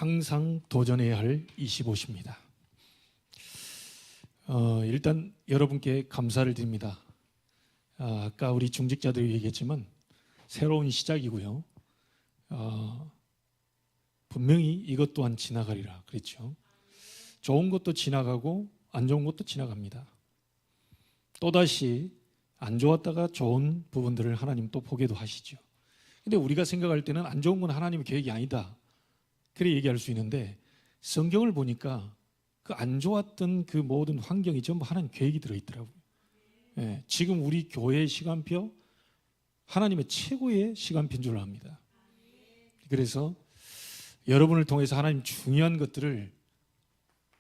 항상 도전해야 할 25시입니다. 일단 여러분께 감사를 드립니다. 아까 우리 중직자들이 얘기했지만 새로운 시작이고요. 분명히 이것 또한 지나가리라 그랬죠. 좋은 것도 지나가고 안 좋은 것도 지나갑니다. 또다시 안 좋았다가 좋은 부분들을 하나님 또 보게도 하시죠. 근데 우리가 생각할 때는 안 좋은 건 하나님의 계획이 아니다, 그렇게 얘기할 수 있는데, 성경을 보니까 그 안 좋았던 그 모든 환경이 전부 하나님 계획이 들어있더라고요. 예, 지금 우리 교회의 시간표 하나님의 최고의 시간표인 줄 압니다. 그래서 여러분을 통해서 하나님 중요한 것들을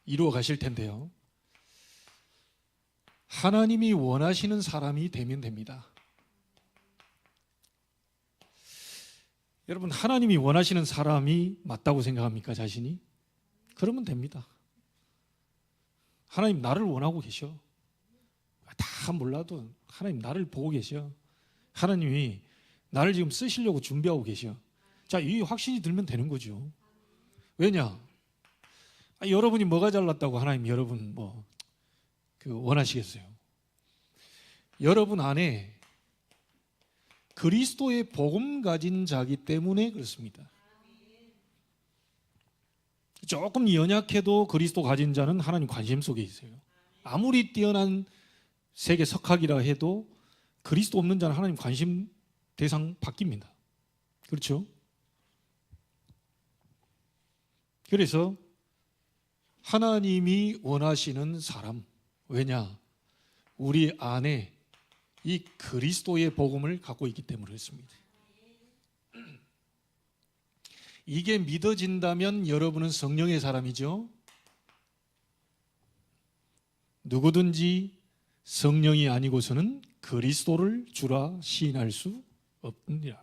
이루어 가실 텐데요, 하나님이 원하시는 사람이 되면 됩니다. 여러분, 하나님이 원하시는 사람이 맞다고 생각합니까, 자신이? 그러면 됩니다. 하나님 나를 원하고 계셔. 다 몰라도 하나님 나를 보고 계셔. 하나님이 나를 지금 쓰시려고 준비하고 계셔. 자, 이 확신이 들면 되는 거죠. 왜냐? 여러분이 뭐가 잘났다고 하나님 여러분 원하시겠어요? 여러분 안에 그리스도의 복음 가진 자기 때문에 그렇습니다. 조금 연약해도 그리스도 가진 자는 하나님 관심 속에 있어요. 아무리 뛰어난 세계 석학이라 해도 그리스도 없는 자는 하나님 관심 대상 바뀝니다. 그렇죠? 그래서 하나님이 원하시는 사람, 왜냐? 우리 안에 이 그리스도의 복음을 갖고 있기 때문에 그렇습니다. 이게 믿어진다면 여러분은 성령의 사람이죠. 누구든지 성령이 아니고서는 그리스도를 주라 시인할 수 없느니라.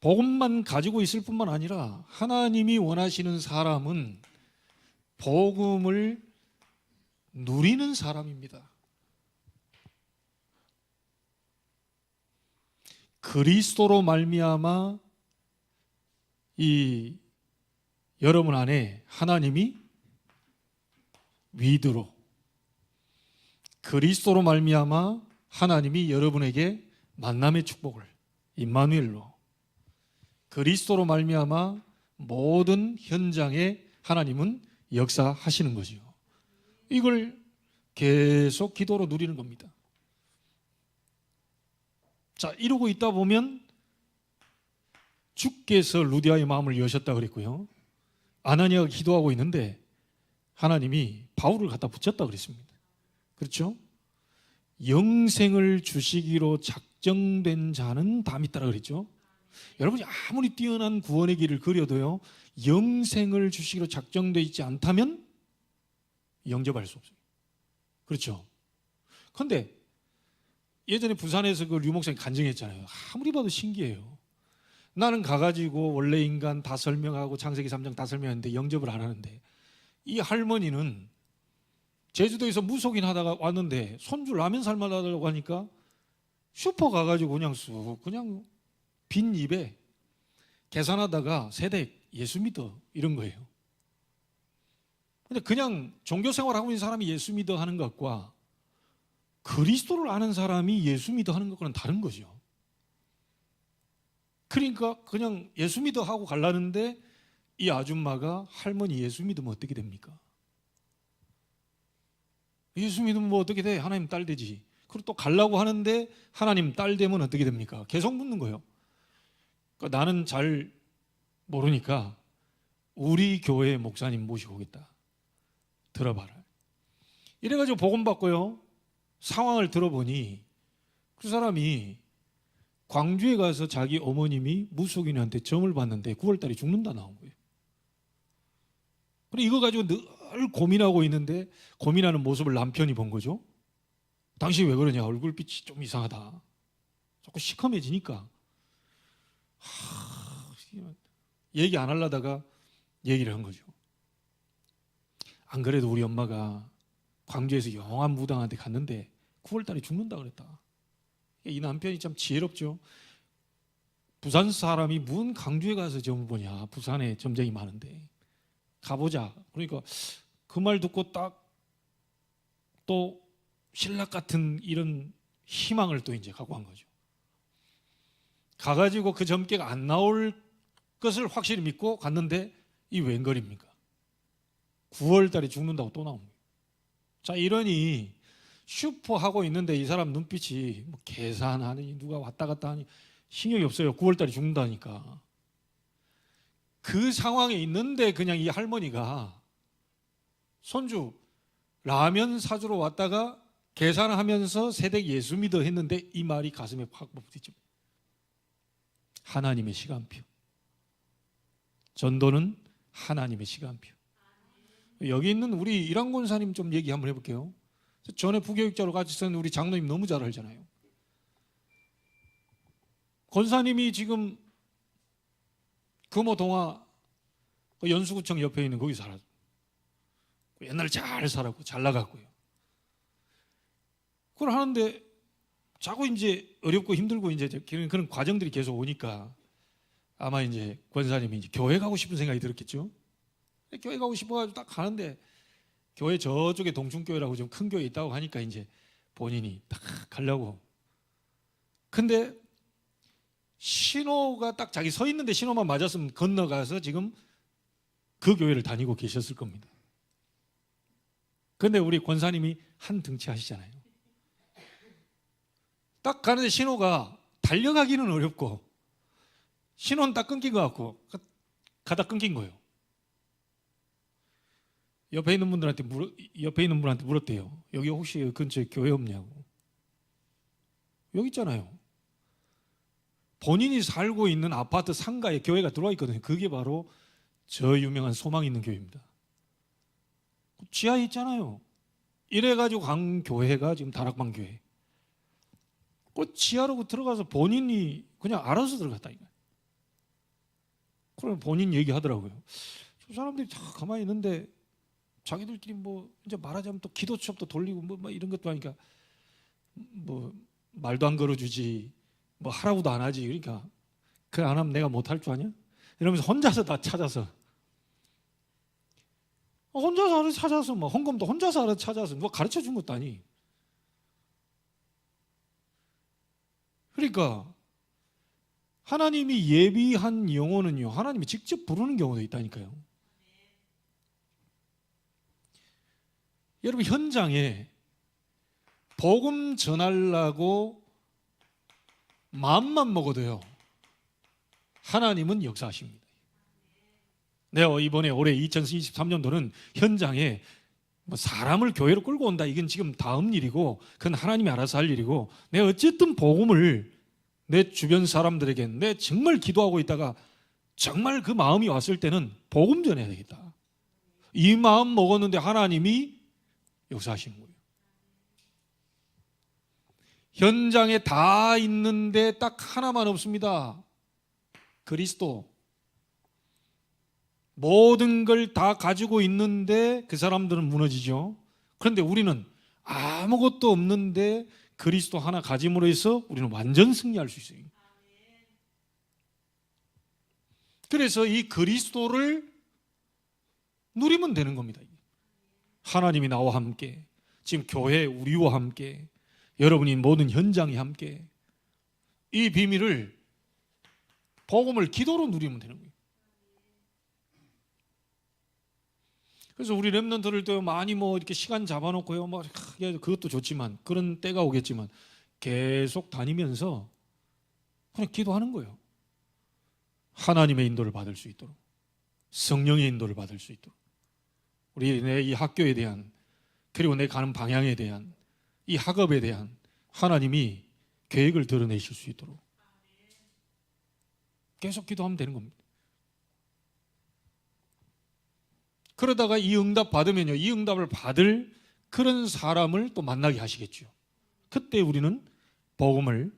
복음만 가지고 있을 뿐만 아니라 하나님이 원하시는 사람은 복음을 누리는 사람입니다. 그리스도로 말미암아 이 여러분 안에 하나님이 위드로, 그리스도로 말미암아 하나님이 여러분에게 만남의 축복을, 임마누엘로, 그리스도로 말미암아 모든 현장에 하나님은 역사하시는 거죠. 이걸 계속 기도로 누리는 겁니다. 자, 이러고 있다 보면 주께서 루디아의 마음을 여셨다 그랬고요, 아나니아가 기도하고 있는데 하나님이 바울을 갖다 붙였다 그랬습니다. 그렇죠? 영생을 주시기로 작정된 자는 다 믿더라 그랬죠. 여러분이 아무리 뛰어난 구원의 길을 그려도요, 영생을 주시기로 작정되어 있지 않다면 영접할 수 없어요. 그렇죠? 그런데 예전에 부산에서 그 류목사님 간증했잖아요. 아무리 봐도 신기해요. 나는 가가지고 원래 인간 다 설명하고 창세기 3장 다 설명했는데 영접을 안 하는데, 이 할머니는 제주도에서 무속인 하다가 왔는데 손주 라면 삶아달라고 하니까 슈퍼 가가지고 그냥 빈 입에 계산하다가 세대 예수 믿어 이런 거예요. 근데 그냥 종교 생활하고 있는 사람이 예수 믿어 하는 것과 그리스도를 아는 사람이 예수 믿어 하는 것과는 다른 거죠. 그러니까 그냥 예수 믿어 하고 가려는데 이 아줌마가 할머니 예수 믿으면 어떻게 됩니까? 예수 믿으면 뭐 어떻게 돼? 하나님 딸 되지. 그리고 또 가려고 하는데 하나님 딸 되면 어떻게 됩니까? 계속 묻는 거예요. 그러니까 나는 잘 모르니까 우리 교회 목사님 모시고 오겠다. 들어봐라. 이래가지고 복음 받고요, 상황을 들어보니 그 사람이 광주에 가서 자기 어머님이 무속인한테 점을 봤는데 9월달에 죽는다 나온 거예요. 그리고 이거 가지고 늘 고민하고 있는데 고민하는 모습을 남편이 본 거죠. 당신이 왜 그러냐, 얼굴빛이 좀 이상하다, 자꾸 시커매지니까 얘기 안 하려다가 얘기를 한 거죠. 안 그래도 우리 엄마가 광주에서 영한 무당한테 갔는데 9월달에 죽는다 그랬다. 이 남편이 참 지혜롭죠. 부산 사람이 문 강주에 가서 점 보냐, 부산에 점쟁이 많은데 가보자. 그러니까 그 말 듣고 딱 또 신락 같은 이런 희망을 또 이제 갖고 간 거죠. 가가지고 그 점괘가 안 나올 것을 확실히 믿고 갔는데 이 웬걸입니까? 9월 달에 죽는다고 또 나옵니다. 자, 이러니 슈퍼 하고 있는데 이 사람 눈빛이 뭐 계산하니 누가 왔다 갔다 하니 신경이 없어요. 9월 달에 죽는다니까. 그 상황에 있는데 그냥 이 할머니가 손주 라면 사주러 왔다가 계산하면서 새댁 예수 믿어 했는데 이 말이 가슴에 팍 부딪혀. 하나님의 시간표. 전도는 하나님의 시간표. 여기 있는 우리 이랑 권사님 좀 얘기 한번 해볼게요. 전에 부교육자로 같이 있었는데 우리 장로님 너무 잘 알잖아요. 권사님이 지금 금호동화 연수구청 옆에 있는 거기 살았어요. 옛날에 잘 살았고 잘 나갔고요. 그걸 하는데 자꾸 이제 어렵고 힘들고 이제 그런 과정들이 계속 오니까 아마 이제 권사님이 이제 교회 가고 싶은 생각이 들었겠죠. 교회 가고 싶어가지고 딱 가는데 교회 저쪽에 동춘교회라고 좀 큰 교회 있다고 하니까 이제 본인이 딱 가려고. 근데 신호가 딱 자기 서 있는데 신호만 맞았으면 건너가서 지금 그 교회를 다니고 계셨을 겁니다. 근데 우리 권사님이 한 등치 하시잖아요. 딱 가는데 신호가 달려가기는 어렵고 신호는 딱 끊긴 것 같고 가다 끊긴 거예요. 옆에 있는 분한테 물었대요. 여기 혹시 근처에 교회 없냐고. 여기 있잖아요. 본인이 살고 있는 아파트 상가에 교회가 들어와 있거든요. 그게 바로 저 유명한 소망 있는 교회입니다. 지하에 있잖아요. 이래가지고 간 교회가 지금 다락방 교회. 그 지하로 들어가서 본인이 그냥 알아서 들어갔다니까요. 그러면 본인 얘기하더라고요. 저 사람들이 다 가만히 있는데 자기들끼리 뭐 이제 말하자면 또 기도 수업도 돌리고 뭐 이런 것도 하니까 뭐 말도 안 걸어주지 뭐 하라고도 안 하지. 그러니까 그래 안 하면 내가 못할 줄 아냐? 이러면서 혼자서 다 찾아서 혼자서 알아서 찾아서 뭐 헌금도 혼자서 알아서 찾아서 누가 가르쳐 준 것도 아니. 그러니까 하나님이 예비한 영혼은요 하나님이 직접 부르는 경우도 있다니까요. 여러분 현장에 복음 전하려고 마음만 먹어도요 하나님은 역사하십니다. 내가 이번에 올해 2023년도는 현장에 뭐 사람을 교회로 끌고 온다 이건 지금 다음 일이고 그건 하나님이 알아서 할 일이고 내가 어쨌든 복음을 내 주변 사람들에게 내 정말 기도하고 있다가 정말 그 마음이 왔을 때는 복음 전해야 되겠다. 이 마음 먹었는데 하나님이 역사하시는 거예요. 현장에 다 있는데 딱 하나만 없습니다. 그리스도. 모든 걸 다 가지고 있는데 그 사람들은 무너지죠. 그런데 우리는 아무것도 없는데 그리스도 하나 가짐으로 해서 우리는 완전 승리할 수 있어요. 그래서 이 그리스도를 누리면 되는 겁니다. 하나님이 나와 함께 지금 교회 우리와 함께 여러분이 모든 현장에 함께 이 비밀을 복음을 기도로 누리면 되는 거예요. 그래서 우리 렘넌트를 또 많이 뭐 이렇게 시간 잡아놓고요, 뭐 그것도 좋지만 그런 때가 오겠지만 계속 다니면서 그냥 기도하는 거예요. 하나님의 인도를 받을 수 있도록, 성령의 인도를 받을 수 있도록, 우리 내 이 학교에 대한 그리고 내 가는 방향에 대한 이 학업에 대한 하나님이 계획을 드러내실 수 있도록 계속 기도하면 되는 겁니다. 그러다가 이 응답 받으면요, 이 응답을 받을 그런 사람을 또 만나게 하시겠죠. 그때 우리는 복음을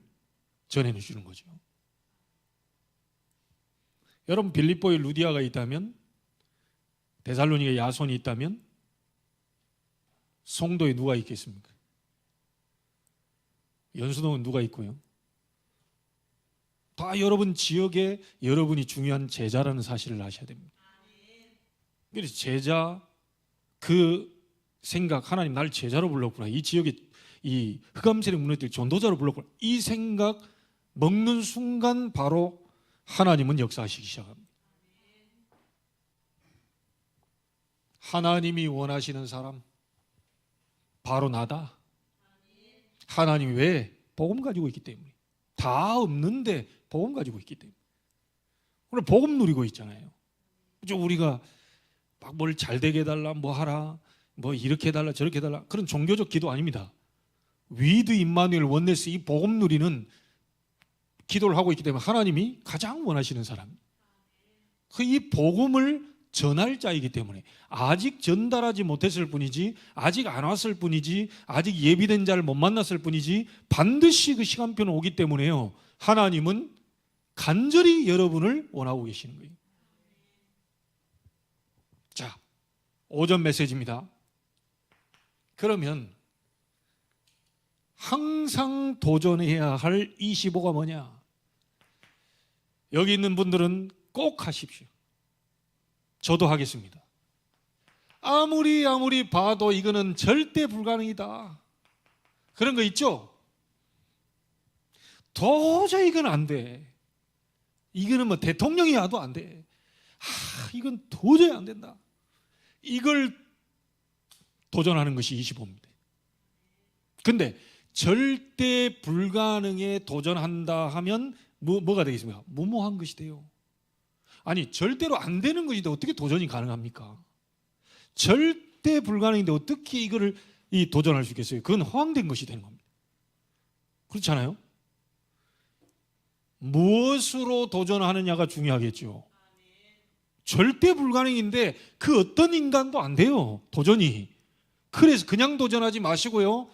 전해 주는 거죠. 여러분 빌립보에 루디아가 있다면, 데살로니가에 야손이 있다면 송도에 누가 있겠습니까? 연수동은 누가 있고요? 다 여러분 지역에 여러분이 중요한 제자라는 사실을 아셔야 됩니다. 그래서 제자, 그 생각, 하나님 나를 제자로 불렀구나, 이 지역에 이 흑암세력 무너뜨릴 전도자로 불렀구나, 이 생각 먹는 순간 바로 하나님은 역사하시기 시작합니다. 하나님이 원하시는 사람 바로 나다. 하나님이 왜? 복음 가지고 있기 때문에. 다 없는데 복음 가지고 있기 때문에. 오늘 복음 누리고 있잖아요. 우리가 막 뭘 잘 되게 해달라, 뭐 하라, 뭐 이렇게 해달라 저렇게 해달라, 그런 종교적 기도 아닙니다. 위드 임마누엘 원네스, 이 복음 누리는 기도를 하고 있기 때문에 하나님이 가장 원하시는 사람, 이 복음을 전할 자이기 때문에, 아직 전달하지 못했을 뿐이지, 아직 안 왔을 뿐이지, 아직 예비된 자를 못 만났을 뿐이지, 반드시 그 시간표는 오기 때문에요, 하나님은 간절히 여러분을 원하고 계시는 거예요. 자, 오전 메시지입니다. 그러면 항상 도전해야 할 25가 뭐냐? 여기 있는 분들은 꼭 하십시오. 저도 하겠습니다. 아무리 봐도 이거는 절대 불가능이다, 그런 거 있죠? 도저히 이건 안 돼. 이거는 뭐 대통령이 와도 안 돼. 이건 도저히 안 된다. 이걸 도전하는 것이 25입니다. 근데 절대 불가능에 도전한다 하면 뭐가 되겠습니까? 무모한 것이 돼요. 아니, 절대로 안 되는 것인데 어떻게 도전이 가능합니까? 절대 불가능인데 어떻게 이거를 도전할 수 있겠어요? 그건 허황된 것이 되는 겁니다. 그렇잖아요? 무엇으로 도전하느냐가 중요하겠죠. 절대 불가능인데 그 어떤 인간도 안 돼요, 도전이. 그래서 그냥 도전하지 마시고요,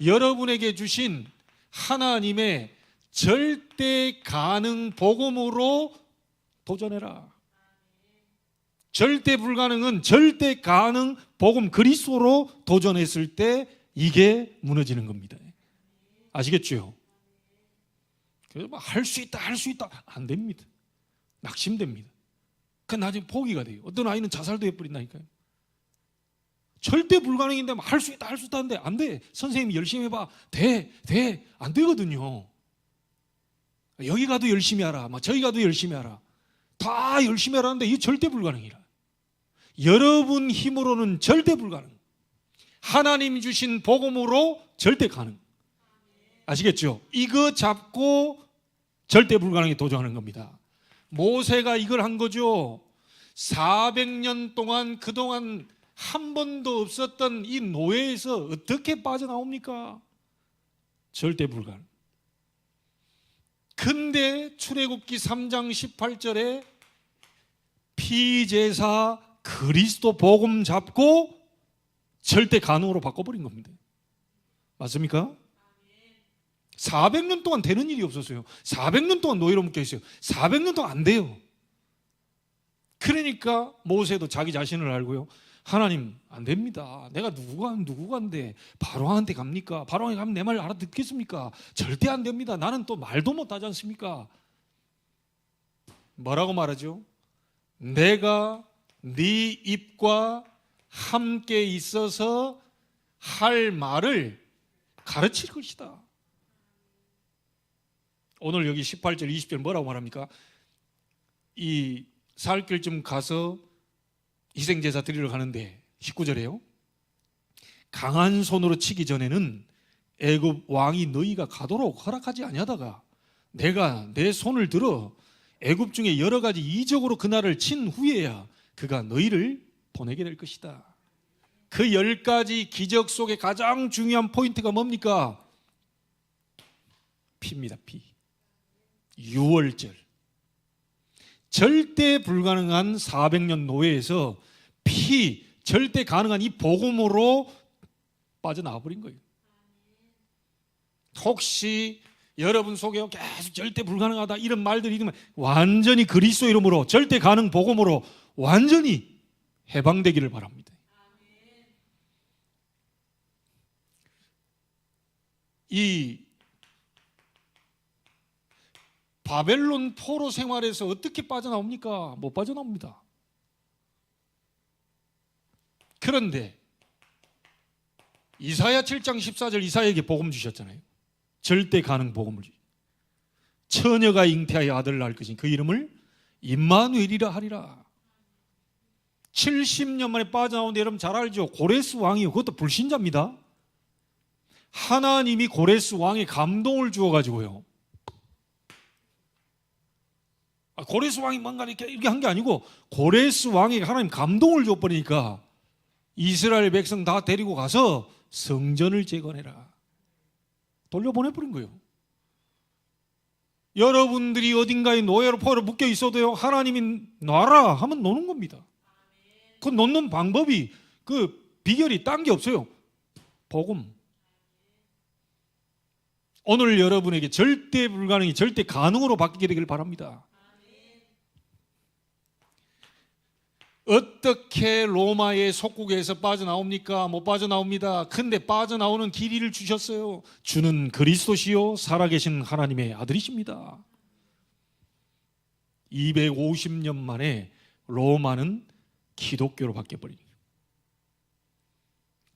여러분에게 주신 하나님의 절대 가능 복음으로 도전해라. 절대 불가능은 절대 가능 복음 그리스도로 도전했을 때 이게 무너지는 겁니다. 아시겠죠? 그래서 할 수 있다 안 됩니다. 낙심됩니다. 그 나중에 포기가 돼요. 어떤 아이는 자살도 해버린다니까요. 절대 불가능인데 할 수 있다 하는데 안 돼. 선생님이 열심히 해봐. 안 되거든요. 여기 가도 열심히 하라, 저기 가도 열심히 하라, 다 열심히 하라는데 이게 절대 불가능이라. 여러분 힘으로는 절대 불가능. 하나님 주신 복음으로 절대 가능. 아시겠죠? 이거 잡고 절대 불가능에 도전하는 겁니다. 모세가 이걸 한 거죠. 400년 동안 그동안 한 번도 없었던 이 노예에서 어떻게 빠져나옵니까? 절대 불가능. 근데 출애굽기 3장 18절에 피제사 그리스도 복음 잡고 절대 가능으로 바꿔버린 겁니다. 맞습니까? 400년 동안 되는 일이 없었어요. 400년 동안 노예로 묶여 있어요. 400년 동안 안 돼요. 그러니까 모세도 자기 자신을 알고요, 하나님 안 됩니다. 내가 누구간데 바로왕한테 갑니까? 바로왕에 가면 내 말 알아듣겠습니까? 절대 안 됩니다. 나는 또 말도 못하지 않습니까? 뭐라고 말하죠? 내가 네 입과 함께 있어서 할 말을 가르칠 것이다. 오늘 여기 18절 20절 뭐라고 말합니까? 이 사흘길쯤 가서 희생제사 드리러 가는데 19절에요, 강한 손으로 치기 전에는 애굽 왕이 너희가 가도록 허락하지 아니하다가 내가 내 손을 들어 애굽 중에 여러 가지 이적으로 그날을 친 후에야 그가 너희를 보내게 될 것이다. 그 10가지 기적 속에 가장 중요한 포인트가 뭡니까? 피입니다. 피. 유월절. 절대 불가능한 400년 노예에서 절대 가능한 이 복음으로 빠져나와 버린 거예요. 혹시 여러분 속에 계속 절대 불가능하다 이런 말들이 있으면 완전히 그리스도 이름으로 절대 가능 복음으로 완전히 해방되기를 바랍니다. 이 바벨론 포로 생활에서 어떻게 빠져나옵니까? 못 빠져나옵니다. 그런데 이사야 7장 14절 이사야에게 복음 주셨잖아요. 절대 가능 복음을 주셨어요. 처녀가 잉태하여 아들을 낳을 것이니 그 이름을 임마누엘이라 하리라. 70년 만에 빠져나오는데 여러분 잘 알죠? 고레스 왕이요. 그것도 불신자입니다. 하나님이 고레스 왕에 감동을 주어가지고요. 고레스 왕이 뭔가 이렇게 한 게 아니고 고레스 왕에게 하나님 감동을 줘버리니까 이스라엘 백성 다 데리고 가서 성전을 재건해라. 돌려보내버린 거예요. 여러분들이 어딘가에 노예로 포로 묶여 있어도요, 하나님이 놔라 하면 노는 겁니다. 그 놓는 방법이, 그 비결이 딴 게 없어요. 복음. 오늘 여러분에게 절대 불가능이 절대 가능으로 바뀌게 되길 바랍니다. 어떻게 로마의 속국에서 빠져나옵니까? 못 빠져나옵니다. 근데 빠져나오는 길이를 주셨어요. 주는 그리스도시요 살아계신 하나님의 아들이십니다. 250년 만에 로마는 기독교로 바뀌어버립니다.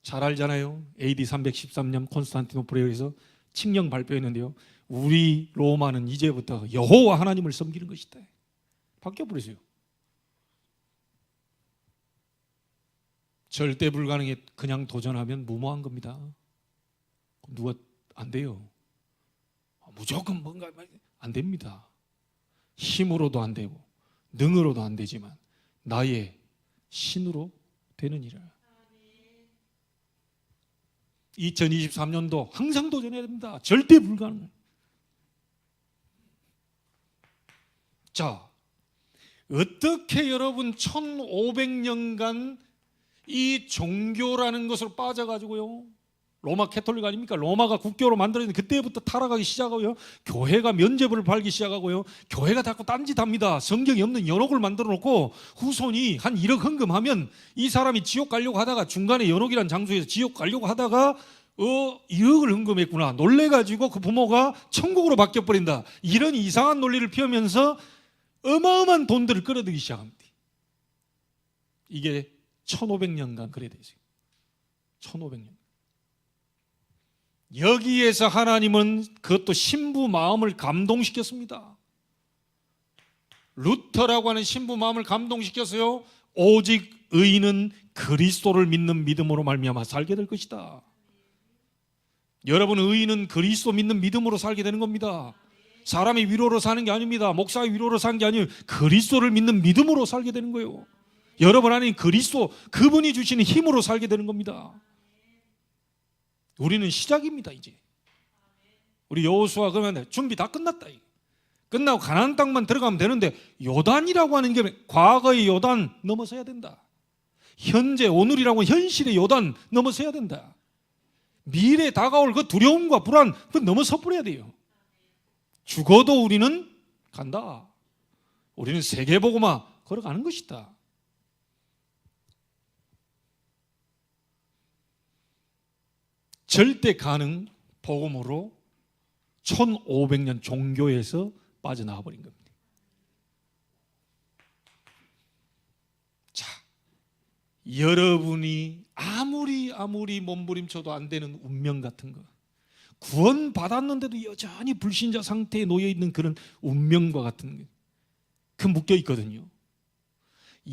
잘 알잖아요. AD 313년 콘스탄티노플에 의해서 칙령 발표했는데요, 우리 로마는 이제부터 여호와 하나님을 섬기는 것이다. 바뀌어버렸어요. 절대 불가능에 그냥 도전하면 무모한 겁니다. 누가 안 돼요. 무조건 뭔가 안 됩니다. 힘으로도 안 되고 능으로도 안 되지만 나의 신으로 되느니라. 2023년도 항상 도전해야 됩니다. 절대 불가능. 자, 어떻게 여러분 1500년간 이 종교라는 것으로 빠져가지고요, 로마 캐톨릭 아닙니까? 로마가 국교로 만들어졌는데 그때부터 타락하기 시작하고요, 교회가 면죄부를 팔기 시작하고요, 교회가 자꾸 딴짓합니다. 성경이 없는 연옥을 만들어 놓고 후손이 한 1억 헌금하면 이 사람이 지옥 가려고 하다가 중간에 연옥이라는 장소에서 지옥 가려고 하다가 1억을 헌금했구나 놀래가지고 그 부모가 천국으로 바뀌어버린다. 이런 이상한 논리를 피우면서 어마어마한 돈들을 끌어들이기 시작합니다. 이게 1500년간 그래 되세요. 1500년. 여기에서 하나님은 그것도 신부 마음을 감동시켰습니다. 루터라고 하는 신부 마음을 감동시켰어요. 오직 의인은 그리스도를 믿는 믿음으로 말미암아 살게 될 것이다. 여러분, 의인은 그리스도 믿는 믿음으로 살게 되는 겁니다. 사람이 위로로 사는 게 아닙니다. 목사의 위로로 사는 게 아니에요. 그리스도를 믿는 믿음으로 살게 되는 거예요. 여러분 안에 그리스도, 그분이 주시는 힘으로 살게 되는 겁니다. 우리는 시작입니다. 이제 우리 여호수아 그러면 준비 다 끝났다. 끝나고 가나안 땅만 들어가면 되는데 요단이라고 하는 게 과거의 요단 넘어서야 된다. 현재 오늘이라고 하는 현실의 요단 넘어서야 된다. 미래에 다가올 그 두려움과 불안 그 넘어서 버려야 돼요. 죽어도 우리는 간다. 우리는 세계복음화 걸어가는 것이다. 절대 가능 복음으로 1500년 종교에서 빠져나와 버린 겁니다. 자, 여러분이 아무리 몸부림쳐도 안 되는 운명 같은 거, 구원 받았는데도 여전히 불신자 상태에 놓여 있는 그런 운명과 같은 게 그 묶여 있거든요.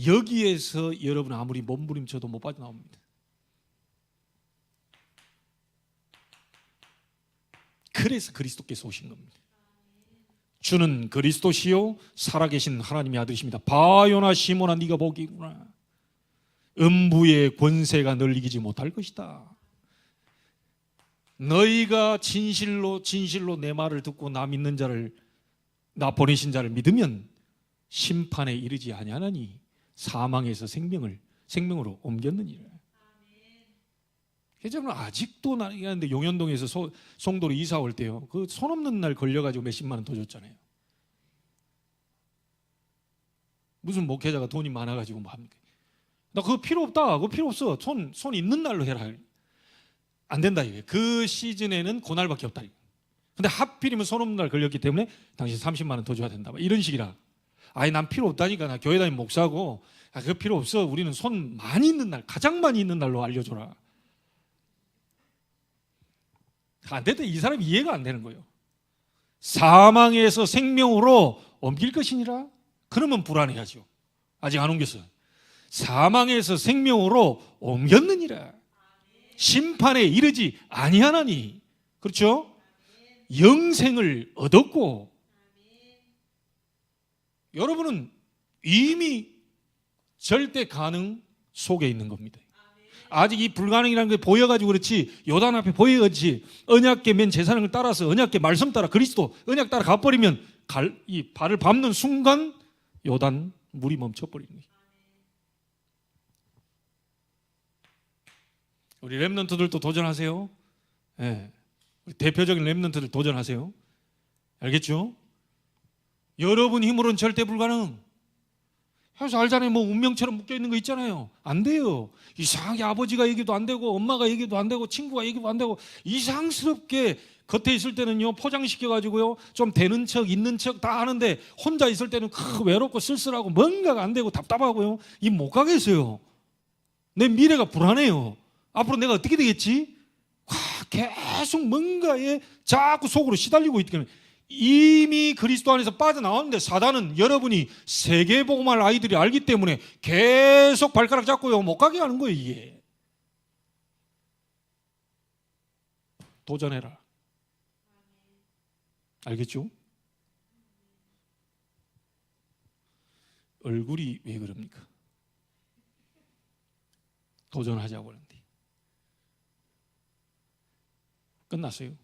여기에서 여러분 아무리 몸부림쳐도 못 빠져나옵니다. 그래서 그리스도께서 오신 겁니다. 주는 그리스도시요 살아계신 하나님의 아들이십니다. 바요나 시몬아 네가 복이구나. 음부의 권세가 널 이기지 못할 것이다. 너희가 진실로 내 말을 듣고 나 믿는 자를, 나 보내신 자를 믿으면 심판에 이르지 아니하나니 사망에서 생명으로 옮겼느니라. 저는 아직도 나는데 용현동에서 송도로 이사 올 때요, 그 손 없는 날 걸려가지고 몇십만 원 더 줬잖아요. 무슨 목회자가 돈이 많아가지고 뭐 합니까? 나 그거 필요 없다. 그거 필요 없어. 손 있는 날로 해라. 안 된다 이게. 그 시즌에는 그날밖에 없다. 근데 하필이면 손 없는 날 걸렸기 때문에 당신 30만 원 더 줘야 된다. 이런 식이라. 아니 난 필요 없다니까. 나 교회 다니는 목사고. 그거 필요 없어. 우리는 손 많이 있는 날, 가장 많이 있는 날로 알려줘라. 안 되다. 이 사람이 이해가 안 되는 거예요. 사망에서 생명으로 옮길 것이니라? 그러면 불안해하죠. 아직 안 옮겼어요. 사망에서 생명으로 옮겼느니라. 심판에 이르지 아니하나니. 그렇죠? 영생을 얻었고, 여러분은 이미 절대 가능 속에 있는 겁니다. 아직 이 불가능이라는 게 보여가지고 그렇지, 요단 앞에 보여가지, 언약궤 맨 제사장을 따라서 언약궤 말씀 따라 그리스도 언약 따라 가버리면 이 발을 밟는 순간 요단 물이 멈춰버리는 거예요. 우리 렘넌트들도 도전하세요. 네. 우리 대표적인 렘넌트들 도전하세요. 알겠죠? 여러분 힘으로는 절대 불가능. 그래서 알잖아요. 뭐 운명처럼 묶여있는 거 있잖아요. 안 돼요. 이상하게 아버지가 얘기도 안 되고 엄마가 얘기도 안 되고 친구가 얘기도 안 되고 이상스럽게 겉에 있을 때는요 포장시켜가지고요 좀 되는 척 있는 척 다 하는데 혼자 있을 때는 외롭고 쓸쓸하고 뭔가가 안 되고 답답하고요 이 못 가겠어요. 내 미래가 불안해요. 앞으로 내가 어떻게 되겠지? 계속 뭔가에 자꾸 속으로 시달리고 있기 때문에 이미 그리스도 안에서 빠져나왔는데 사단은 여러분이 세계복음할 아이들이 알기 때문에 계속 발가락 잡고요 못 가게 하는 거예요. 이게 도전해라. 알겠죠? 얼굴이 왜 그럽니까? 도전하자고 하는데 끝났어요.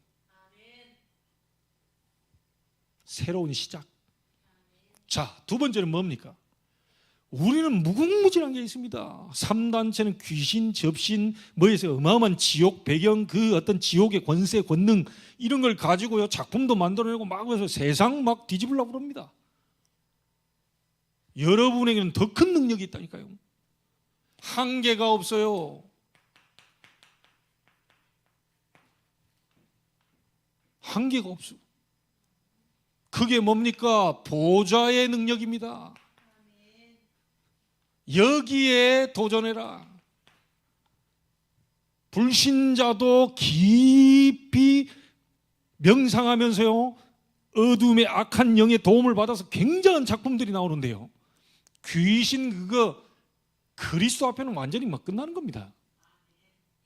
새로운 시작. 자, 두 번째는 뭡니까? 우리는 무궁무진한 게 있습니다. 3단체는 귀신, 접신, 뭐에서 어마어마한 지옥 배경, 그 어떤 지옥의 권세, 권능 이런 걸 가지고요 작품도 만들어내고 막 해서 세상 막 뒤집으려고 그럽니다. 여러분에게는 더 큰 능력이 있다니까요. 한계가 없어요. 한계가 없어. 그게 뭡니까? 보좌의 능력입니다. 여기에 도전해라. 불신자도 깊이 명상하면서요 어둠의 악한 영의 도움을 받아서 굉장한 작품들이 나오는데요 귀신 그거 그리스도 앞에는 완전히 막 끝나는 겁니다.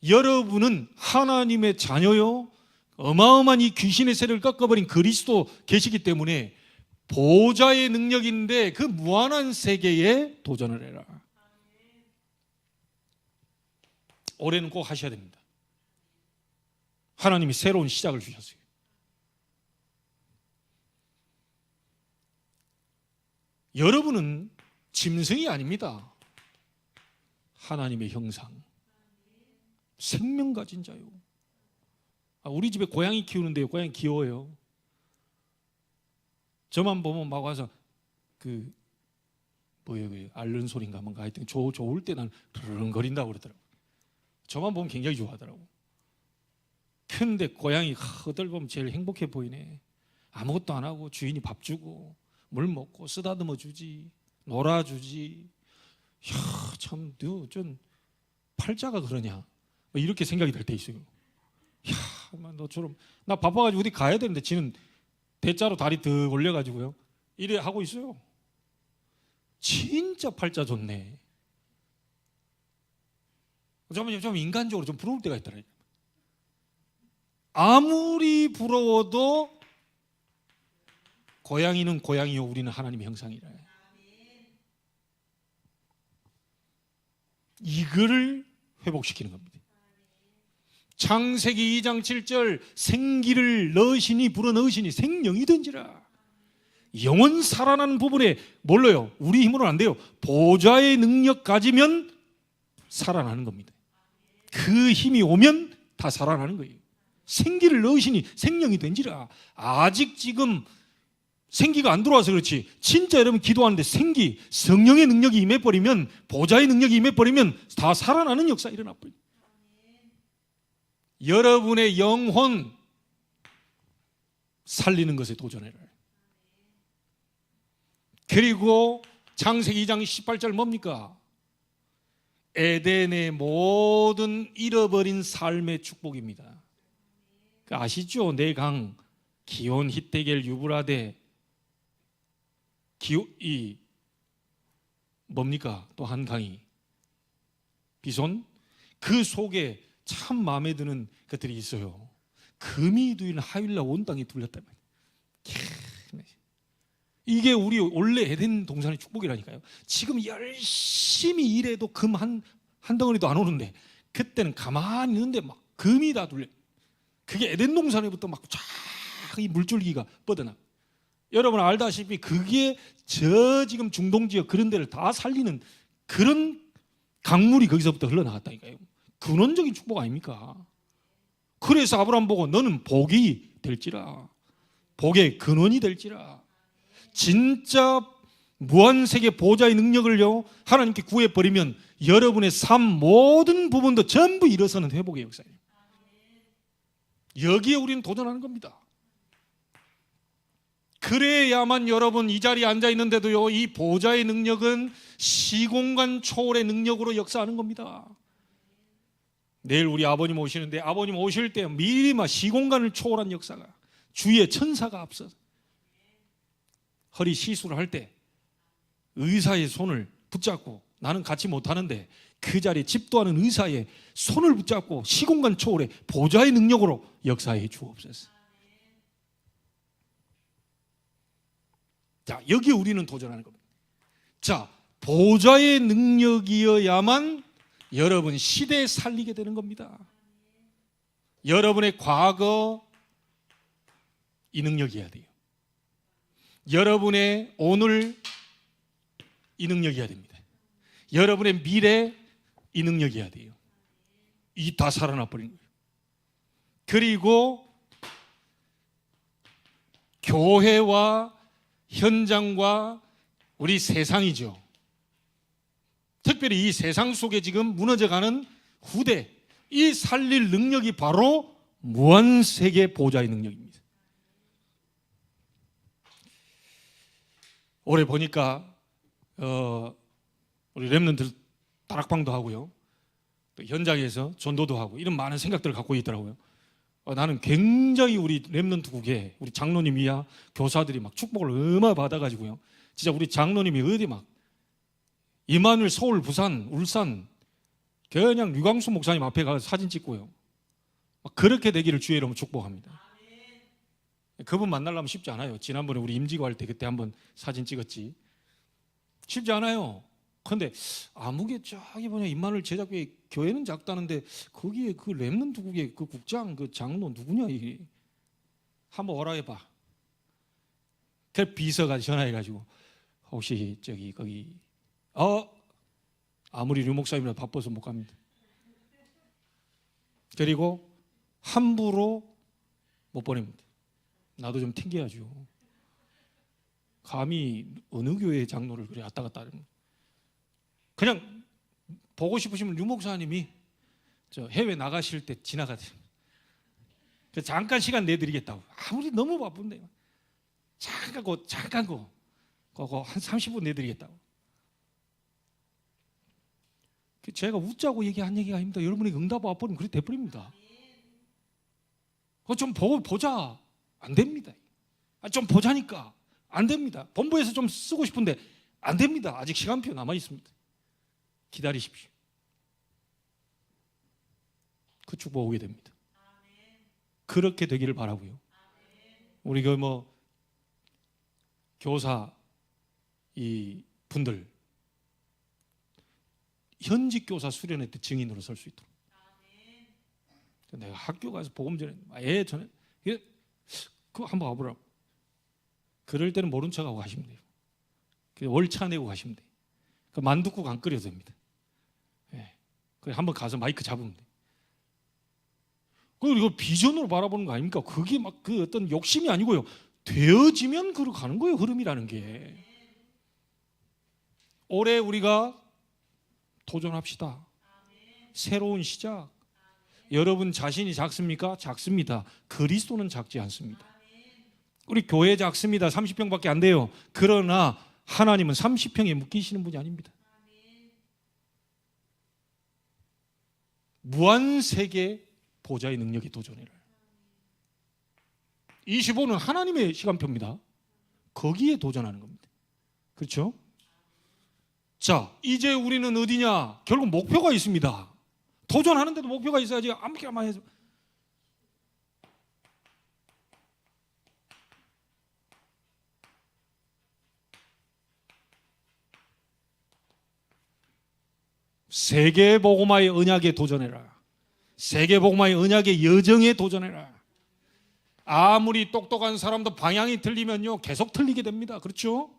여러분은 하나님의 자녀요 어마어마한 이 귀신의 세력을 꺾어버린 그리스도 계시기 때문에 보좌의 능력인데 그 무한한 세계에 도전을 해라. 올해는 꼭 하셔야 됩니다. 하나님이 새로운 시작을 주셨어요. 여러분은 짐승이 아닙니다. 하나님의 형상, 생명 가진 자요. 우리 집에 고양이 키우는데요. 고양이 귀여워요. 저만 보면 막 와서 뭐예요? 앓는 소리인가 뭔가 하여튼 좋을 때 난 드르렁거린다고 그러더라고요. 저만 보면 굉장히 좋아하더라고요. 근데 고양이 허들 보면 제일 행복해 보이네. 아무것도 안 하고 주인이 밥 주고 물 먹고 쓰다듬어 주지 놀아주지. 이야 참 너 좀 팔자가 그러냐 뭐 이렇게 생각이 들 때 있어요. 이야 너처럼 나 바빠가지고 어디 가야 되는데 지는 대자로 다리 더 올려가지고요 이래 하고 있어요. 진짜 팔자 좋네. 좀 인간적으로 좀 부러울 때가 있더라고요. 아무리 부러워도 고양이는 고양이요 우리는 하나님의 형상이라. 이거를 회복시키는 겁니다. 창세기 2장 7절 생기를 넣으시니 불어넣으시니 생명이 된지라. 영원 살아나는 부분에 뭘로요? 우리 힘으로는 안 돼요. 보좌의 능력 가지면 살아나는 겁니다. 그 힘이 오면 다 살아나는 거예요. 생기를 넣으시니 생명이 된지라. 아직 지금 생기가 안 들어와서 그렇지 진짜 여러분 기도하는데 생기, 성령의 능력이 임해버리면 보좌의 능력이 임해버리면 다 살아나는 역사 일어나버려요. 여러분의 영혼 살리는 것에 도전해라. 그리고 창세기 2장 18절 뭡니까? 에덴의 모든 잃어버린 삶의 축복입니다. 아시죠? 네 강, 기온, 히데겔, 유브라데, 뭡니까? 또 한 강이 비손. 그 속에 참 마음에 드는 것들이 있어요. 금이 두인 하윌라 온 땅이 둘렸단 말이에요. 이게 우리 원래 에덴 동산의 축복이라니까요. 지금 열심히 일해도 금 한 덩어리도 안 오는데, 그때는 가만히 있는데 막 금이 다 둘려. 그게 에덴 동산에부터 막 쫙 이 물줄기가 뻗어나. 여러분 알다시피 그게 저 지금 중동 지역 그런 데를 다 살리는 그런 강물이 거기서부터 흘러나갔다니까요. 근원적인 축복 아닙니까? 그래서 아브라함 보고 너는 복이 될지라, 복의 근원이 될지라. 진짜 무한세계 보좌의 능력을요 하나님께 구해버리면 여러분의 삶 모든 부분도 전부 일어서는 회복의 역사예요. 여기에 우리는 도전하는 겁니다. 그래야만 여러분 이 자리에 앉아있는데도요, 이 보좌의 능력은 시공간 초월의 능력으로 역사하는 겁니다. 내일 우리 아버님 오시는데, 아버님 오실 때 미리 막 시공간을 초월한 역사가, 주위에 천사가 앞서서 허리 시술을 할 때 의사의 손을 붙잡고, 나는 같이 못하는데 그 자리에 집도하는 의사의 손을 붙잡고 시공간 초월의 보좌의 능력으로 역사해 주옵소서. 자, 여기 우리는 도전하는 겁니다. 자, 보좌의 능력이어야만 여러분 시대에 살리게 되는 겁니다. 여러분의 과거 이 능력이어야 돼요. 여러분의 오늘 이 능력이어야 됩니다. 여러분의 미래 이 능력이어야 돼요. 이 다 살아나 버린 거예요. 그리고 교회와 현장과 우리 세상이죠. 특별히 이 세상 속에 지금 무너져가는 후대, 이 살릴 능력이 바로 무한세계 보좌의 능력입니다. 올해 보니까 우리 렘넌트들 다락방도 하고요, 또 현장에서 전도도 하고 이런 많은 생각들을 갖고 있더라고요. 나는 굉장히 우리 렘넌트국에 우리 장로님이야 교사들이 막 축복을 얼마 받아가지고요, 진짜 우리 장로님이 어디 막 이마누엘 서울, 부산, 울산 그냥 류광수 목사님 앞에 가서 사진 찍고요, 막 그렇게 되기를 주의 이름으로 축복합니다. 그분 만나려면 쉽지 않아요. 지난번에 우리 임지고 할 때 그때 한번 사진 찍었지. 쉽지 않아요. 그런데 아무개 저기 뭐냐 임마누엘 제자교회 교회는 작다는데 거기에 그 렘넌트국의 그 국장 그 장로 누구냐 이게, 한번 오라 해봐. 그 비서가 전화해가지고 혹시 저기 거기 아무리 류 목사님이라 바빠서 못 갑니다. 그리고 함부로 못 보냅니다. 나도 좀 튕겨야죠. 감히 어느 교회 장로를 그래 왔다 갔다 하는. 그냥 보고 싶으시면 류 목사님이 저 해외 나가실 때 지나가세요. 잠깐 시간 내드리겠다고. 아무리 너무 바쁜데 잠깐 그거 한 30분 내드리겠다고. 제가 웃자고 얘기한 얘기가 아닙니다. 여러분이 응답 와버리면 그렇게 돼버립니다. 좀 보자. 안 됩니다. 좀 보자니까. 안 됩니다. 본부에서 좀 쓰고 싶은데 안 됩니다. 아직 시간표 남아 있습니다. 기다리십시오. 그 축복 오게 됩니다. 그렇게 되기를 바라고요. 우리 그 교사 이 분들 현직 교사 수련회 때 증인으로 설 수 있도록. 내가 학교 가서 복음 전에 전에 그거 한번 와보라고. 그럴 때는 모른 척하고 가시면 돼요. 월차 내고 가시면 돼요. 만둣국 안 끓여도 됩니다. 한번 가서 마이크 잡으면 돼요. 그리고 이거 비전으로 바라보는 거 아닙니까? 그게 막 그 어떤 욕심이 아니고요. 되어지면 그로 가는 거예요. 흐름이라는 게. 올해 우리가 도전합시다. 새로운 시작. 여러분 자신이 작습니까? 작습니다. 그리스도는 작지 않습니다. 우리 교회 작습니다. 30평밖에 안 돼요. 그러나 하나님은 30평에 묶이시는 분이 아닙니다. 무한세계 보좌의 능력에 도전해라. 25는 하나님의 시간표입니다. 거기에 도전하는 겁니다. 그렇죠? 자, 이제 우리는 어디냐? 결국 목표가 있습니다. 도전하는데도 목표가 있어야지 아무렇게나 해서. 세계복음화의 언약에 도전해라. 세계복음화의 언약의 여정에 도전해라. 아무리 똑똑한 사람도 방향이 틀리면요 계속 틀리게 됩니다. 그렇죠?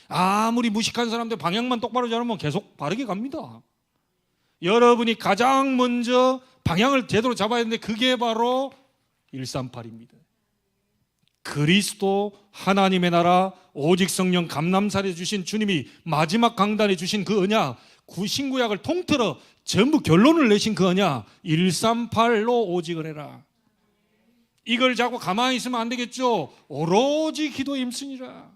아무리 무식한 사람들 방향만 똑바로 잡으면 계속 바르게 갑니다. 여러분이 가장 먼저 방향을 제대로 잡아야 되는데 그게 바로 138입니다. 그리스도 하나님의 나라 오직 성령 감람살에 주신 주님이 마지막 강단에 주신 그 언약, 신구약을 통틀어 전부 결론을 내신 그 언약 138로 오직을 해라. 이걸 자꾸 가만히 있으면 안 되겠죠. 오로지 기도에 힘쓰니라.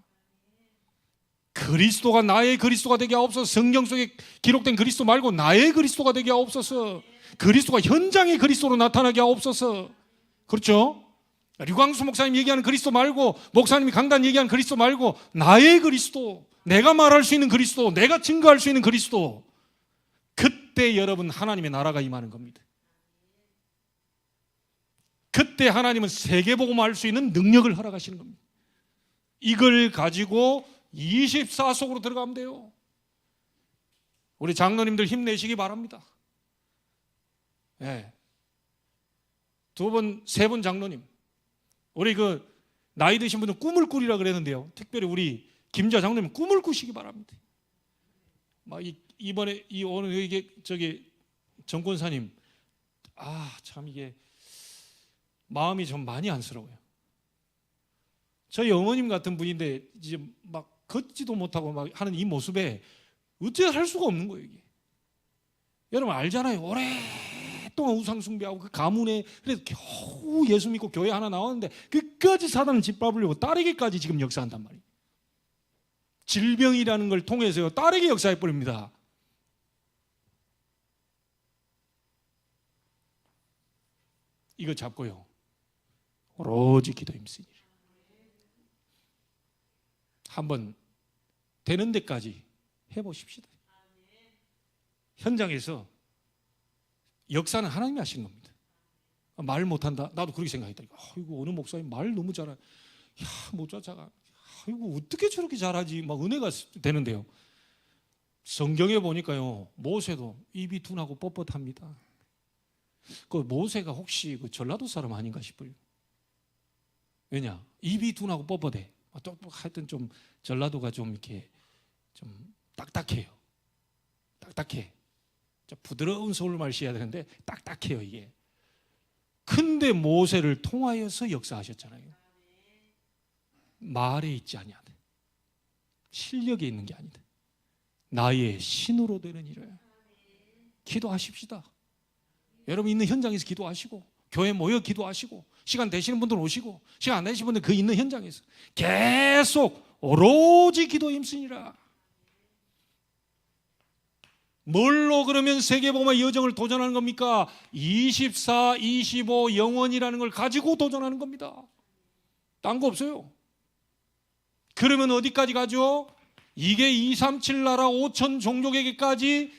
그리스도가 나의 그리스도가 되게 하옵소서. 성경 속에 기록된 그리스도 말고 나의 그리스도가 되게 하옵소서. 그리스도가 현장의 그리스도로 나타나게 하옵소서. 그렇죠? 류광수 목사님 얘기하는 그리스도 말고, 목사님이 강단 얘기하는 그리스도 말고 나의 그리스도, 내가 말할 수 있는 그리스도, 내가 증거할 수 있는 그리스도. 그때 여러분 하나님의 나라가 임하는 겁니다. 그때 하나님은 세계복음화 할 수 있는 능력을 허락하시는 겁니다. 이걸 가지고 24속으로 들어가면 돼요. 우리 장로님들 힘내시기 바랍니다. 네. 세 분 장로님, 우리 그 나이 드신 분은 꿈을 꾸리라 그랬는데요. 특별히 우리 김자 장로님 꿈을 꾸시기 바랍니다. 막 이번에 오늘 이게 정권사님, 참 이게 마음이 좀 많이 안쓰러워요. 저희 어머님 같은 분인데 이제 막 걷지도 못하고 막 하는 이 모습에 어째 할 수가 없는 거예요. 이게. 여러분 알잖아요. 오랫동안 우상 숭배하고 그 가문에 그래서 겨우 예수 믿고 교회 하나 나왔는데 끝까지 사단은 짓밟으려고 딸에게까지 지금 역사한단 말이에요. 질병이라는 걸 통해서요 딸에게 역사해 버립니다. 이거 잡고요 오로지 기도 힘쓰니 한번 되는 데까지 해보십시다. 현장에서 역사는 하나님이 하시는 겁니다. 말 못한다? 나도 그렇게 생각했다. 아이고 어느 목사님 말 너무 잘하. 야 모자자가. 아이고 어떻게 저렇게 잘하지? 막 은혜가 되는데요. 성경에 보니까요 모세도 입이 둔하고 뻣뻣합니다. 그 모세가 혹시 그 전라도 사람 아닌가 싶어요. 왜냐? 입이 둔하고 뻣뻣해. 하여튼 좀 전라도가 좀 이렇게 좀 딱딱해요. 딱딱해. 부드러운 서울말 써야 되는데 딱딱해요 이게. 근데 모세를 통하여서 역사하셨잖아요. 말에 있지 아니하다. 실력에 있는 게 아니다. 나의 신으로 되는 일을. 기도하십시다. 여러분 있는 현장에서 기도하시고 교회 모여 기도하시고 시간 되시는 분들 오시고 시간 안 되시는 분들 그 있는 현장에서 계속 오로지 기도에 힘쓰니라. 뭘로 그러면 세계복음화 여정을 도전하는 겁니까? 24, 25 영원이라는 걸 가지고 도전하는 겁니다. 딴 거 없어요. 그러면 어디까지 가죠? 이게 237 나라 5천 종족에게까지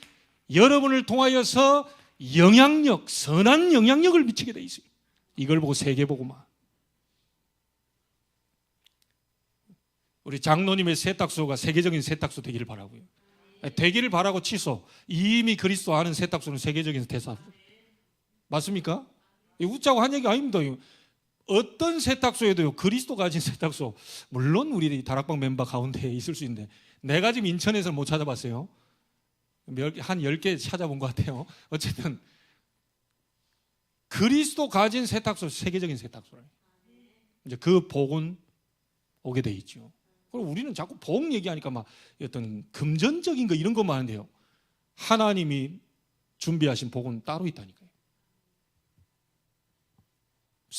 여러분을 통하여서 영향력, 선한 영향력을 미치게 돼 있어요. 이걸 보고 세계복음화. 우리 장로님의 세탁소가 세계적인 세탁소 되기를 바라고요. 되기를 바라고 취소. 이미 그리스도 아는 세탁소는 세계적인 세탁소. 맞습니까? 웃자고 한 얘기 아닙니다. 어떤 세탁소에도요 그리스도 가진 세탁소, 물론 우리 다락방 멤버 가운데 있을 수 있는데 내가 지금 인천에서 못 찾아봤어요. 한 10개 찾아본 것 같아요. 어쨌든 그리스도 가진 세탁소, 세계적인 세탁소래. 이제 그 복은 오게 돼 있죠. 그럼 우리는 자꾸 복 얘기하니까 막 어떤 금전적인 거 이런 것만 하는데요. 하나님이 준비하신 복은 따로 있다니까요.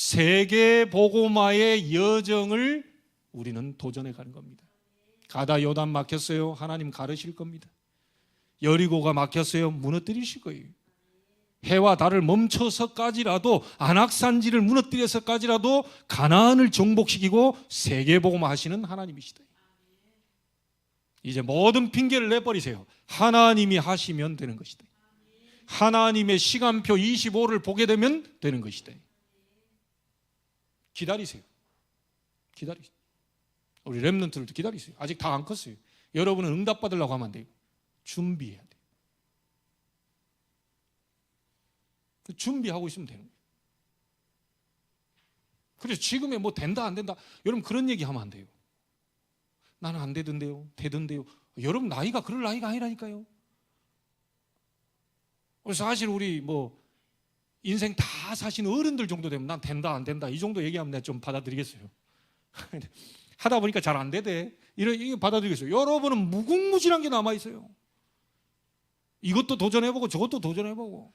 세계 복음화의 여정을 우리는 도전해 가는 겁니다. 가다 요단 막혔어요. 하나님 가르실 겁니다. 여리고가 막혔어요. 무너뜨리실 거예요. 해와 달을 멈춰서까지라도, 안악산지를 무너뜨려서까지라도 가나안을 정복시키고 세계 복음화 하시는 하나님이시다. 이제 모든 핑계를 내버리세요. 하나님이 하시면 되는 것이다. 하나님의 시간표 25를 보게 되면 되는 것이다. 기다리세요. 기다리세요. 우리 렘넌트들도 기다리세요. 아직 다 안 컸어요. 여러분은 응답받으려고 하면 안 돼요. 준비해야 돼요. 준비하고 있으면 되는 거예요. 그래서 지금에 뭐 된다 안 된다, 여러분 그런 얘기 하면 안 돼요. 나는 안 되던데요, 되던데요. 여러분 나이가 그럴 나이가 아니라니까요. 그래서 사실 우리 뭐 인생 다 사신 어른들 정도 되면 난 된다 안 된다 이 정도 얘기하면 내가 좀 받아들이겠어요. 하다 보니까 잘 안 되대, 이거 받아들이겠어요. 여러분은 무궁무진한 게 남아 있어요. 이것도 도전해보고 저것도 도전해보고.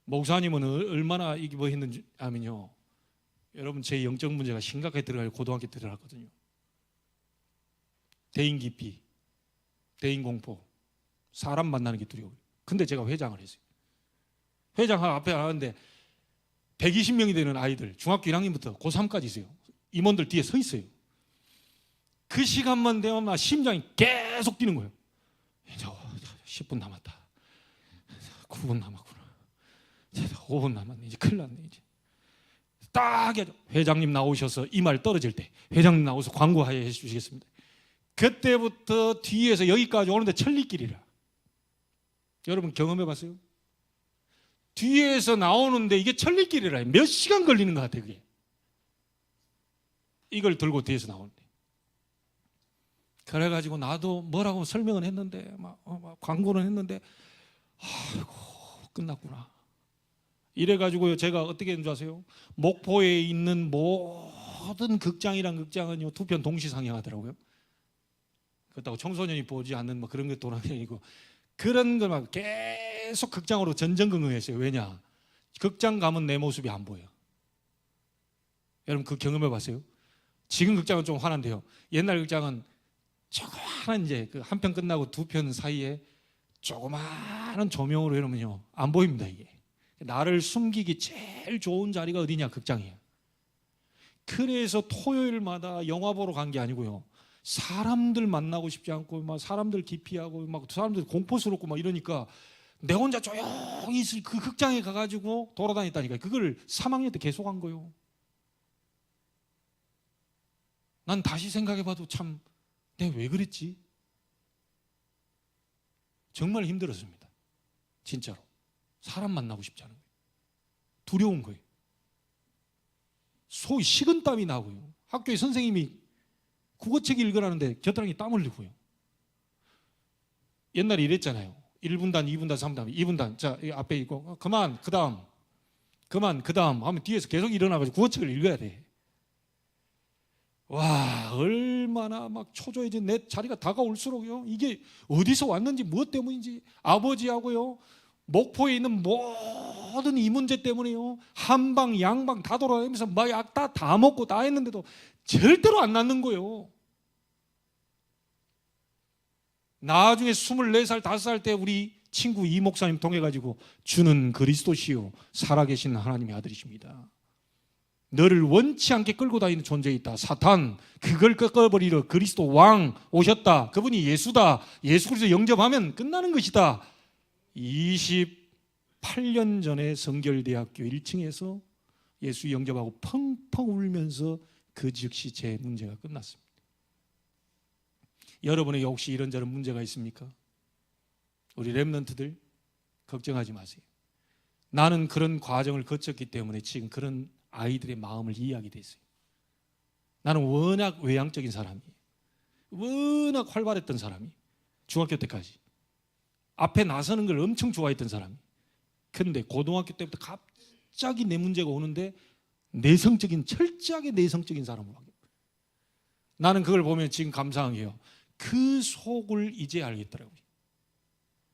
목사님은 얼마나 이게 뭐 했는지 하면요, 여러분 제 영적 문제가 심각하게 들어갈 고등학교 때 들어갔거든요. 대인 기피, 대인 공포, 사람 만나는 게 두려워요. 근데 제가 회장을 했어요. 회장 앞에 하는데 120명이 되는 아이들, 중학교 1학년부터 고3까지 있어요. 임원들 뒤에 서 있어요. 그 시간만 되면 막 심장이 계속 뛰는 거예요. 이제 10분 남았다, 9분 남았구나, 5분 남았네, 이제 큰일 났네. 이제 딱 회장님 나오셔서 이 말 떨어질 때 회장님 나오셔서 광고해 주시겠습니다. 그때부터 뒤에서 여기까지 오는데 천리길이라. 여러분 경험해 봤어요? 뒤에서 나오는데 이게 천리길이라. 몇 시간 걸리는 것 같아요. 그게 이걸 들고 뒤에서 나오는데. 그래가지고 나도 뭐라고 설명을 했는데 막 광고는 했는데, 아이고 끝났구나. 이래가지고요, 제가 어떻게 했는 줄 아세요? 목포에 있는 모든 극장이란 극장은요 2편 동시 상영하더라고요. 그렇다고 청소년이 보지 않는 뭐 그런 게 도난이고, 그런 걸 막 계속 극장으로 전전긍긍했어요. 왜냐? 극장 가면 내 모습이 안 보여. 여러분 그 경험해 봤어요? 지금 극장은 좀 화난데요, 옛날 극장은 조그마한, 이제 그 한 편 끝나고 2편 사이에 조그마한 조명으로 이러면요 안 보입니다. 이게 나를 숨기기 제일 좋은 자리가 어디냐? 극장이에요. 그래서 토요일마다 영화 보러 간 게 아니고요, 사람들 만나고 싶지 않고 막 사람들 기피하고 막 사람들 공포스럽고 막 이러니까 내 혼자 조용히 있을 그 극장에 가가지고 돌아다녔다니까요. 그걸 3학년 때 계속 한 거예요. 난 다시 생각해봐도 참 내가 왜 그랬지? 정말 힘들었습니다. 진짜로. 사람 만나고 싶지 않은 거예요. 두려운 거예요. 소위 식은땀이 나고요. 학교에 선생님이 국어책 읽으라는데 겨드랑이 땀 흘리고요. 옛날에 이랬잖아요. 1분단, 2분단, 3분단, 2분단. 자, 이 앞에 있고 그만, 그 다음, 그만, 그 다음 하면 뒤에서 계속 일어나가지고 국어책을 읽어야 돼. 와, 얼마나 막 초조해진 내 자리가 다가올수록요, 이게 어디서 왔는지 무엇 때문인지, 아버지하고요 목포에 있는 모든 이 문제 때문에요 한방 양방 다 돌아다니면서 막 약 다 먹고 다 했는데도 절대로 안 낫는 거예요. 나중에 24살 5살 때 우리 친구 이 목사님 통해 가지고, 주는 그리스도시요 살아계신 하나님의 아들이십니다. 너를 원치 않게 끌고 다니는 존재에 있다. 사탄, 그걸 꺾어버리러 그리스도 왕 오셨다. 그분이 예수다. 예수 그리스도 영접하면 끝나는 것이다. 28년 전에 성결대학교 1층에서 예수 영접하고 펑펑 울면서 그 즉시 제 문제가 끝났습니다. 여러분에게 혹시 이런저런 문제가 있습니까? 우리 렘넌트들 걱정하지 마세요. 나는 그런 과정을 거쳤기 때문에 지금 그런 아이들의 마음을 이해하게 됐어요. 나는 워낙 외향적인 사람이에요. 워낙 활발했던 사람이에요. 중학교 때까지 앞에 나서는 걸 엄청 좋아했던 사람이에요. 그런데 고등학교 때부터 갑자기 내 문제가 오는데 철저하게 내성적인 사람으로 바뀌어요. 나는 그걸 보면 지금 감사한 게요, 그 속을 이제 알겠더라고요.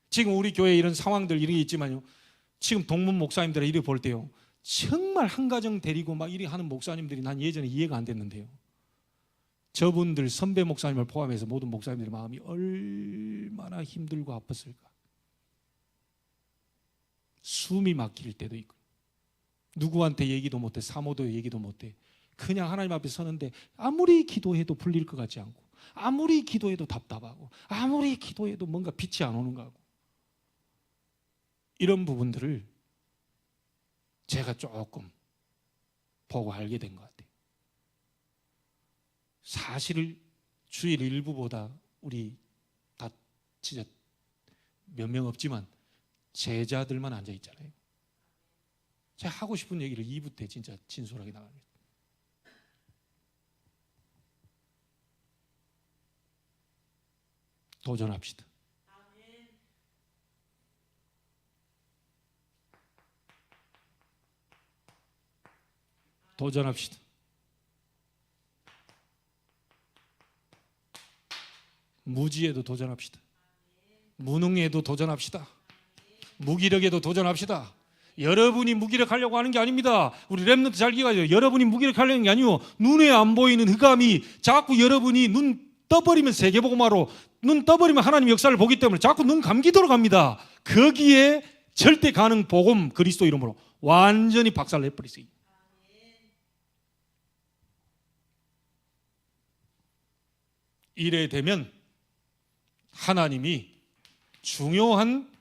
지금 우리 교회에 이런 상황들 이런 게 있지만요, 지금 동문 목사님들 이렇게 볼 때요, 정말 한 가정 데리고 막 이리 하는 목사님들이 난 예전에 이해가 안 됐는데요. 저분들 선배 목사님을 포함해서 모든 목사님들의 마음이 얼마나 힘들고 아팠을까. 숨이 막힐 때도 있고, 누구한테 얘기도 못해, 사모도 얘기도 못해. 그냥 하나님 앞에 서는데 아무리 기도해도 풀릴 것 같지 않고, 아무리 기도해도 답답하고, 아무리 기도해도 뭔가 빛이 안 오는 것 같고, 이런 부분들을 제가 조금 보고 알게 된 것 같아요. 사실 주일 일부보다 우리 다 진짜 몇 명 없지만 제자들만 앉아 있잖아요. 제가 하고 싶은 얘기를 2부 때 진짜 진솔하게 나갑니다. 도전합시다. 도전합시다. 무지에도 도전합시다. 무능에도 도전합시다. 무기력에도 도전합시다. 여러분이 무기력하려고 하는 게 아닙니다. 우리 렘넌트 잘 기억하세요. 여러분이 무기력하려는 게 아니고 눈에 안 보이는 흑암이 자꾸 여러분이 눈 떠버리면 세계복음화로, 눈 떠버리면 하나님 역사를 보기 때문에 자꾸 눈 감기도록 합니다. 거기에 절대 가능 복음 그리스도 이름으로 완전히 박살내버리세요. 이래 되면 하나님이 중요한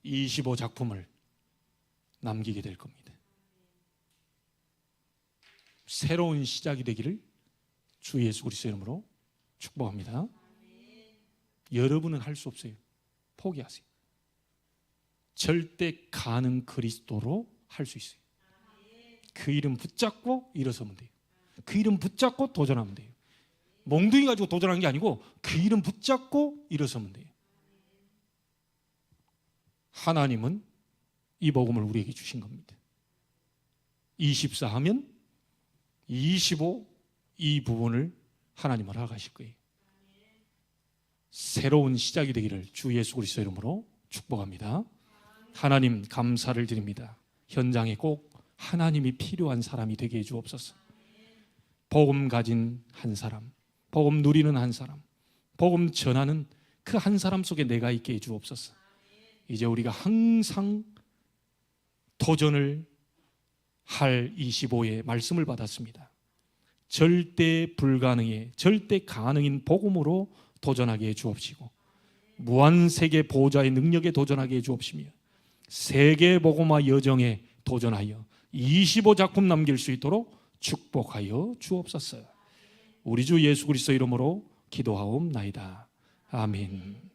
25작품을 남기게 될 겁니다. 새로운 시작이 되기를 주 예수 그리스도 이름으로 축복합니다. 여러분은 할 수 없어요. 포기하세요. 절대 가능 그리스도로 할 수 있어요. 그 이름 붙잡고 일어서면 돼요. 그 이름 붙잡고 도전하면 돼요. 몽둥이 가지고 도전하는 게 아니고 그 이름 붙잡고 일어서면 돼요. 하나님은 이 복음을 우리에게 주신 겁니다. 24 하면 25 이 부분을 하나님은 허락하실 거예요. 새로운 시작이 되기를 주 예수 그리스도 이름으로 축복합니다. 하나님 감사를 드립니다. 현장에 꼭 하나님이 필요한 사람이 되게 해 주옵소서. 복음 가진 한 사람, 복음 누리는 한 사람, 복음 전하는 그 한 사람 속에 내가 있게 해 주옵소서. 이제 우리가 항상 도전을 할 25의 말씀을 받았습니다. 절대 불가능에 절대 가능인 복음으로 도전하게 해 주옵시고, 무한세계 보호자의 능력에 도전하게 해 주옵시며, 세계 복음화 여정에 도전하여 25작품 남길 수 있도록 축복하여 주옵소서. 우리 주 예수 그리스도 이름으로 기도하옵나이다. 아멘.